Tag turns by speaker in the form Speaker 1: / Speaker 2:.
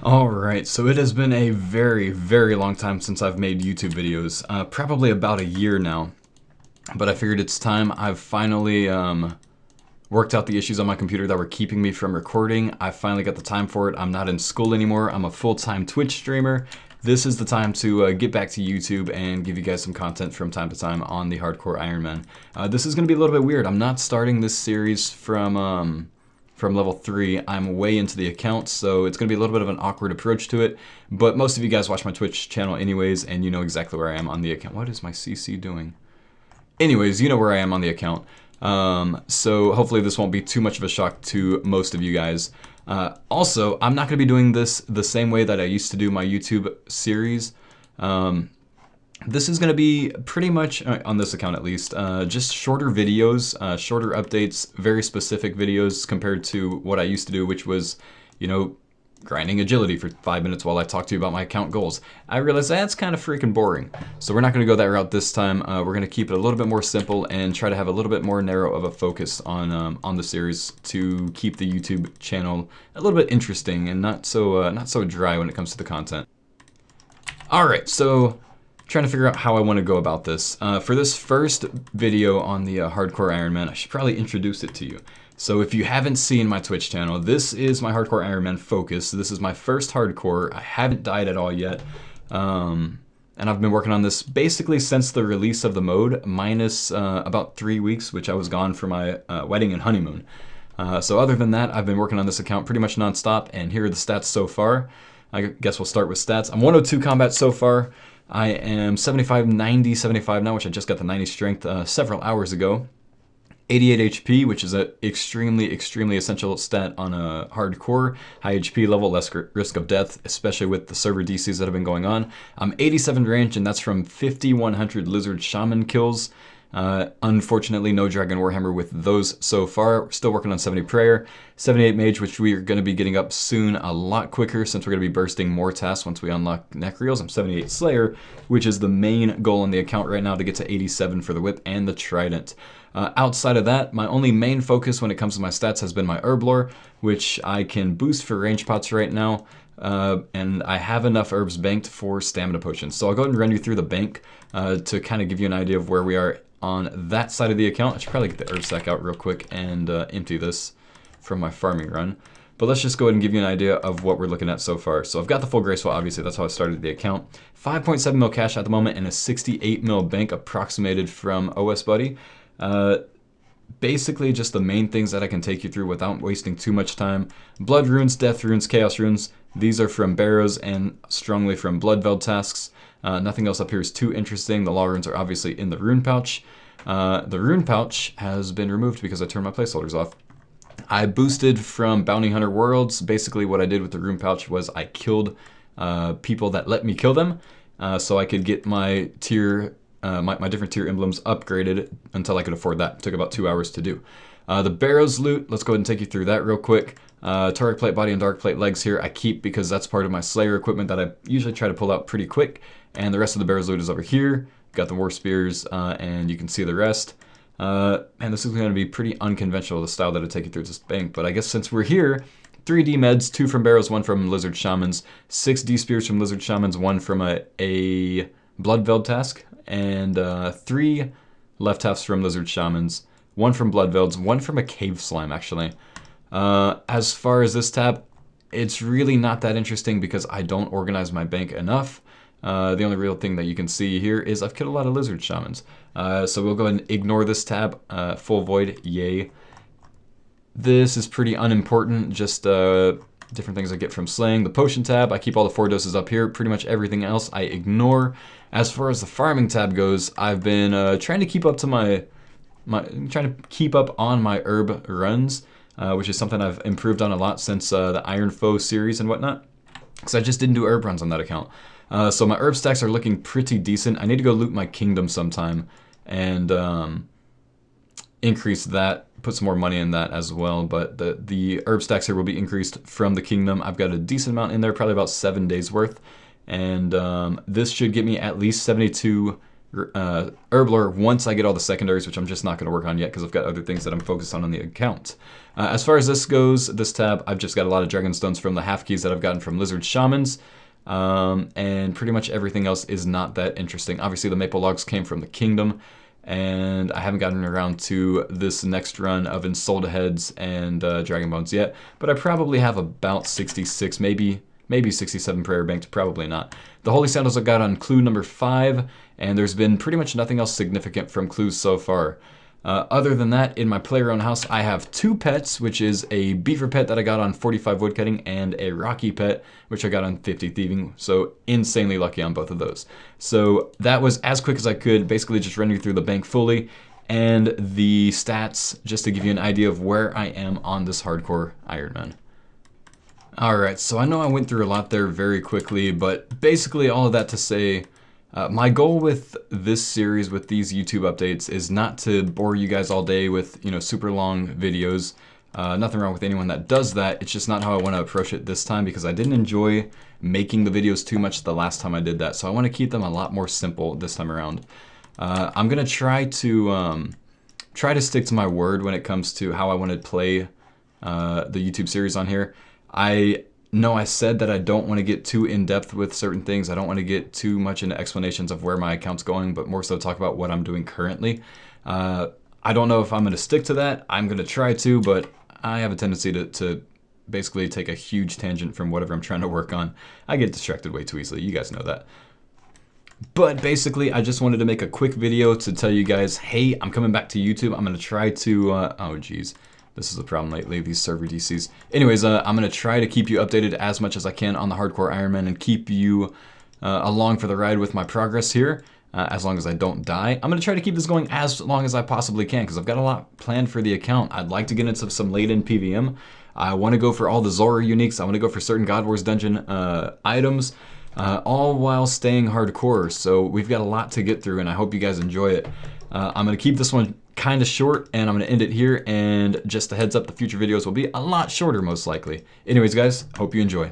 Speaker 1: Alright, so it has been a very, very long time since I've made YouTube videos. Probably about a year now. But I figured it's time. I've finally worked out the issues on my computer that were keeping me from recording. I finally got the time for it. I'm not in school anymore. I'm a full-time Twitch streamer. This is the time to get back to YouTube and give you guys some content from time to time on the Hardcore Ironman. This is going to be a little bit weird. I'm not starting this series from level 3. I'm way into the account, so it's going to be a little bit of an awkward approach to it. But most of you guys watch my Twitch channel anyways, and you know exactly where I am on the account. What is my CC doing? Anyways, you know where I am on the account. So hopefully this won't be too much of a shock to most of you guys. Also, I'm not going to be doing this the same way that I used to do my YouTube series. This is going to be pretty much, on this account at least, just shorter videos, shorter updates, very specific videos compared to what I used to do, which was, you know, grinding agility for 5 minutes while I talk to you about my account goals. I realized that's kind of freaking boring. So we're not going to go that route this time. We're going to keep it a little bit more simple and try to have a little bit more narrow of a focus on the series to keep the YouTube channel a little bit interesting and not so dry when it comes to the content. All right, so trying to figure out how I want to go about this. For this first video on the Hardcore Ironman, I should probably introduce it to you. So if you haven't seen my Twitch channel, this is my Hardcore Ironman Fauxcus. This is my first hardcore. I haven't died at all yet. And I've been working on this basically since the release of the mode, minus about 3 weeks, which I was gone for my wedding and honeymoon. So other than that, I've been working on this account pretty much nonstop, and here are the stats so far. I guess we'll start with stats. I'm 102 combat so far. I am 75, 90, 75 now, which I just got the 90 strength several hours ago. 88 HP, which is an extremely, extremely essential stat on a hardcore. High HP level, less risk of death, especially with the server DCs that have been going on. I'm 87 range, and that's from 5,100 Lizard Shaman kills. Unfortunately, no Dragon Warhammer with those so far. We're still working on 70 Prayer, 78 Mage, which we are going to be getting up soon a lot quicker since we're going to be bursting more tasks once we unlock Necreals. I'm 78 Slayer, which is the main goal on the account right now, to get to 87 for the Whip and the Trident. Outside of that, my only main focus when it comes to my stats has been my Herb Lore, which I can boost for range pots right now. And I have enough herbs banked for stamina potions. So I'll go ahead and run you through the bank to kind of give you an idea of where we are on that side of the account. I should probably get the herb stack out real quick and empty this from my farming run. But let's just go ahead and give you an idea of what we're looking at so far. So I've got the full graceful, obviously, that's how I started the account. 5.7 mil cash at the moment and a 68 mil bank approximated from OS Buddy. Basically just the main things that I can take you through without wasting too much time. Blood runes, death runes, chaos runes. These are from Barrows and strongly from Bloodveld tasks. Nothing else up here is too interesting. The law runes are obviously in the rune pouch. The rune pouch has been removed because I turned my placeholders off. I boosted from Bounty Hunter Worlds. Basically what I did with the rune pouch was I killed people that let me kill them, so I could get my tier, my different tier emblems upgraded until I could afford that. It took about 2 hours to do. The Barrows loot, let's go ahead and take you through that real quick. Taric Plate Body and Dark Plate Legs here I keep because that's part of my Slayer equipment that I usually try to pull out pretty quick. And the rest of the Barrows loot is over here. Got the War Spears, and you can see the rest. And this is going to be pretty unconventional, the style that I take you through this bank. But I guess since we're here, 3 D meds, 2 from Barrows, 1 from Lizard Shamans, 6 D Spears from Lizard Shamans, 1 from a Bloodveld task, and 3 left halves from Lizard Shamans, 1 from Bloodvelds, 1 from a Cave Slime, actually. As far as this tab, it's really not that interesting because I don't organize my bank enough. The only real thing that you can see here is I've killed a lot of Lizard Shamans. So we'll go ahead and ignore this tab. Full Void, yay. This is pretty unimportant, just different things I get from slaying. The Potion tab, I keep all the 4 doses up here. Pretty much everything else I ignore. As far as the farming tab goes, I've been trying to keep up to trying to keep up on my herb runs, which is something I've improved on a lot since the Iron Faux series and whatnot, because I just didn't do herb runs on that account. So my herb stacks are looking pretty decent. I need to go loot my kingdom sometime and increase that, put some more money in that as well. But the herb stacks here will be increased from the kingdom. I've got a decent amount in there, probably about 7 days worth. And this should get me at least 72 Herbler once I get all the secondaries, which I'm just not going to work on yet because I've got other things that I'm focused on the account. As far as this goes, this tab, I've just got a lot of dragon stones from the half keys that I've gotten from lizard shamans. And pretty much everything else is not that interesting. Obviously the maple logs came from the kingdom, and I haven't gotten around to this next run of ensouled heads and dragon bones yet, but I probably have about 66, maybe 67 prayer banked, probably not. The holy sandals I got on clue number 5, and there's been pretty much nothing else significant from clues so far. Other than that, in my player-owned house, I have 2 pets, which is a beaver pet that I got on 45 woodcutting and a rocky pet, which I got on 50 thieving, so insanely lucky on both of those. So that was as quick as I could, basically just running through the bank fully, and the stats, just to give you an idea of where I am on this hardcore Ironman. Alright, so I know I went through a lot there very quickly, but basically all of that to say, my goal with this series, with these YouTube updates, is not to bore you guys all day with, super long videos. Nothing wrong with anyone that does that. It's just not how I want to approach it this time, because I didn't enjoy making the videos too much the last time I did that. So I want to keep them a lot more simple this time around. I'm gonna try to stick to my word when it comes to how I want to play the YouTube series on here. I know I said that I don't want to get too in-depth with certain things. I don't want to get too much into explanations of where my account's going, but more so talk about what I'm doing currently. I don't know if I'm going to stick to that. I'm going to try to, but I have a tendency to basically take a huge tangent from whatever I'm trying to work on. I get distracted way too easily. You guys know that. But basically, I just wanted to make a quick video to tell you guys, hey, I'm coming back to YouTube. I'm going to try to, oh geez. This is a problem lately, these server DCs. Anyways, I'm going to try to keep you updated as much as I can on the hardcore Ironman and keep you along for the ride with my progress here, as long as I don't die. I'm going to try to keep this going as long as I possibly can, because I've got a lot planned for the account. I'd like to get into some late-in PVM. I want to go for all the Zora uniques. I want to go for certain God Wars dungeon items, all while staying hardcore. So we've got a lot to get through, and I hope you guys enjoy it. I'm going to keep this one kind of short, and I'm going to end it here, and just a heads up, the future videos will be a lot shorter most likely. Anyways guys, hope you enjoy.